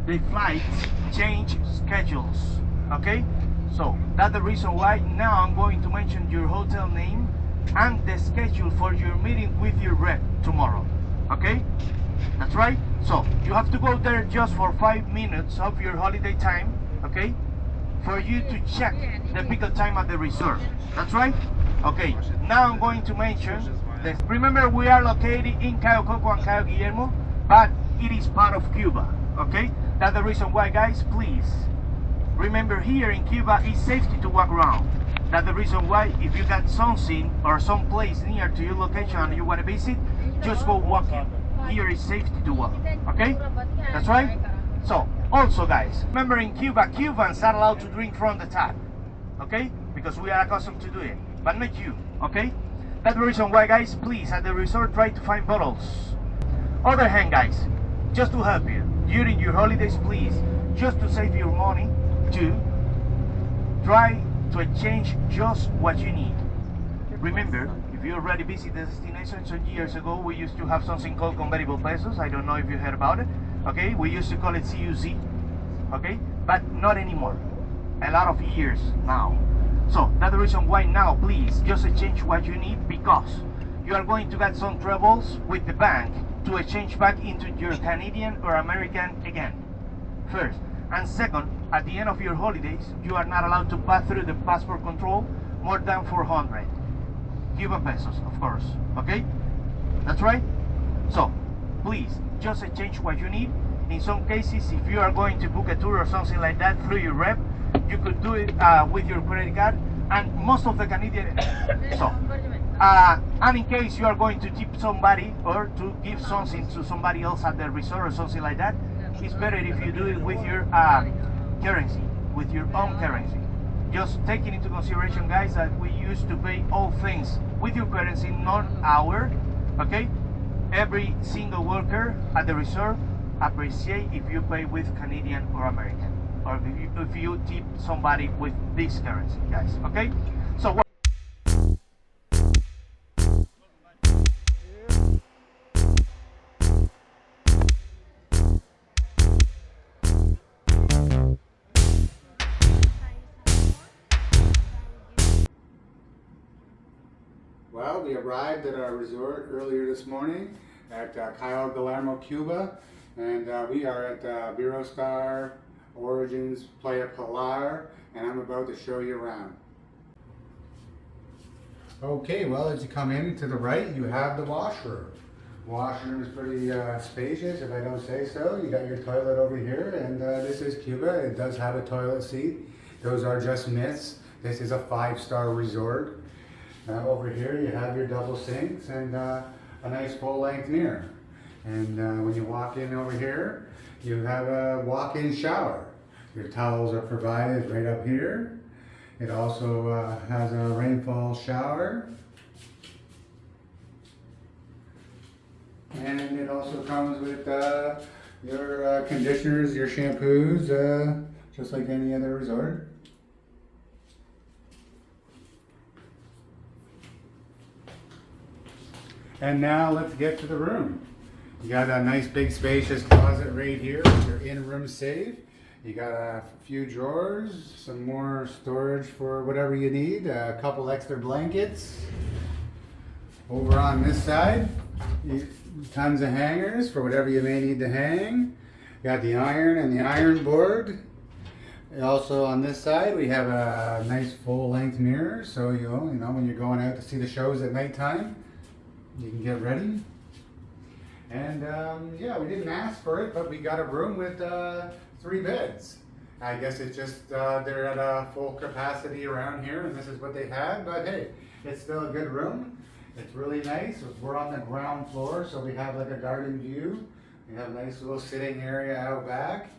the flights change schedules. Okay, so that's the reason why now I'm going to mention your hotel name and the schedule for your meeting with your rep tomorrow. Okay, that's right. So you have to go there just for 5 minutes of your holiday time, okay, for you to check the pickup time at the resort. That's right. Okay, now I'm going to mention this. Remember, we are located in Cayo, Coco and Cayo, Guillermo, but it is part of Cuba. Okay, that's the reason why, guys, please remember, here in Cuba it's safety to walk around. That's the reason why, if you got something or some place near to your location and you want to visit, just go walking. Here is safety to walk. Okay, that's right. So also, guys, remember, in Cuba, Cubans are allowed to drink from the tap. Okay, because we are accustomed to do it, but not you. Okay, that's the reason why, guys, please, at the resort, try to find bottles. Other hand, guys, just to help you during your holidays, please, just to save your money, to try to exchange just what you need. Remember, if you already visited the destination some years ago, we used to have something called convertible pesos. I don't know if you heard about it. Okay, we used to call it CUZ. Okay, but not anymore. A lot of years now. So that's the reason why now, please, just exchange what you need, because you are going to get some troubles with the bank to exchange back into your Canadian or American again. First. And second, at the end of your holidays, you are not allowed to pass through the passport control more than 400 Cuban pesos, of course. Okay, that's right. So please, just exchange what you need. In some cases, if you are going to book a tour or something like that through your rep, you could do it with your credit card. And most of the Canadian so and in case you are going to tip somebody or to give something to somebody else at the resort or something like that, it's better if you do it with your currency, with your own currency. Just taking into consideration, guys, that we used to pay all things with your currency, not our. Okay, every single worker at the resort appreciate if you pay with Canadian or American, or if you tip somebody with this currency, guys. Okay, so well, we arrived at our resort earlier this morning at Cayo, Guillermo, Cuba, and we are at Iberostar, Origins, Playa Pilar, and I'm about to show you around. Okay, well, as you come in to the right, you have the washroom. Washroom is pretty spacious, if I don't say so. You got your toilet over here, and this is Cuba. It does have a toilet seat. Those are just myths. This is a 5-star resort. Over here you have your double sinks and a nice full-length mirror. And when you walk in over here, you have a walk-in shower. Your towels are provided right up here. It also has a rainfall shower. And it also comes with your conditioners, your shampoos, just like any other resort. And now let's get to the room. You got a nice big spacious closet right here with your in-room safe. You got a few drawers, some more storage for whatever you need, a couple extra blankets. Over on this side, tons of hangers for whatever you may need to hang. Got the iron and the iron board. Also on this side we have a nice full-length mirror, so you know when you're going out to see the shows at nighttime, you can get ready. And yeah, we didn't ask for it, but we got a room with 3 beds. I guess it's just they're at a full capacity around here, and this is what they had. But hey, it's still a good room. It's really nice. We're on the ground floor, so we have like a garden view. We have a nice little sitting area out back.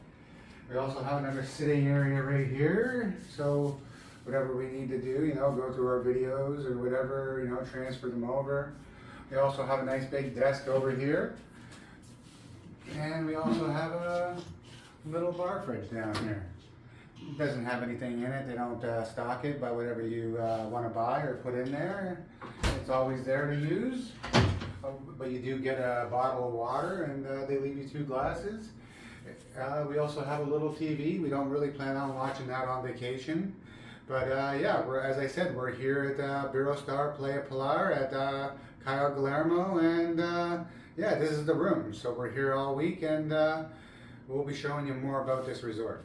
We also have another sitting area right here. So whatever we need to do, go through our videos or whatever, transfer them over. We also have a nice big desk over here. And we also have a little bar fridge down here. It doesn't have anything in it. They don't stock it, but whatever you want to buy or put in there, it's always there to use. But you do get a bottle of water, and they leave you 2 glasses. We also have a little TV. We don't really plan on watching that on vacation. But yeah, as I said, we're here at Iberostar Playa Pilar at Cayo, Guillermo, and yeah, this is the room. So we're here all week, and we'll be showing you more about this resort.